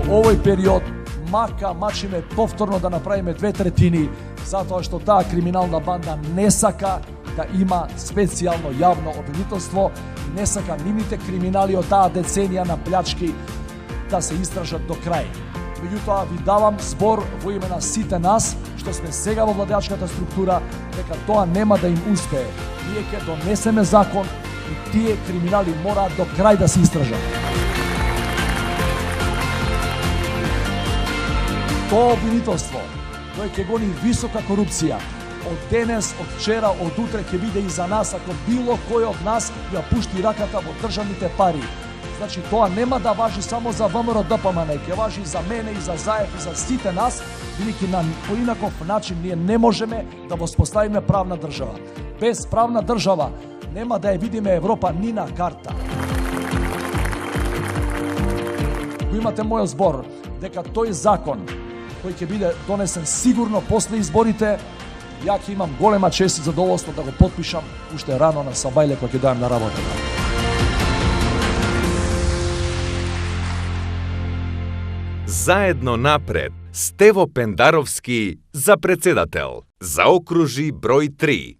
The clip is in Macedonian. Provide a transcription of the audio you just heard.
овој период мачиме повторно да направиме 2/3, затоа што таа криминална банда не сака да има специјално јавно обвинителство, не сака нивните криминали од таа деценија на плячки да се истражат до крај. Меѓутоа ви давам збор во име на сите нас, што сме сега во владеачката структура, дека тоа нема да им успее. Ние ќе донесеме закон и тие криминали мораат до крај да се истражат. Тоа обвинителство, кој ќе гони висока корупција, од денес, од вчера, од утре ќе биде и за нас ако било кој од нас ја пушти раката во државните пари. Значи тоа нема да важи само за ВМРО ДПМН, ќе важи и за мене и за Заев и за сите нас, бидејќи на поинаков начин ние не можеме да воспоставиме правна држава. Без правна држава нема да ја видиме Европа ни на карта. Го имате мојот збор дека тој закон кој ќе биде донесен сигурно после изборите, ја ќе имам голема чест и задоволство да го потпишам уште рано на Сабајле кога ќе дојдам на работа. Заедно напред, Стево Пендаровски за председател. Заокружи број 3.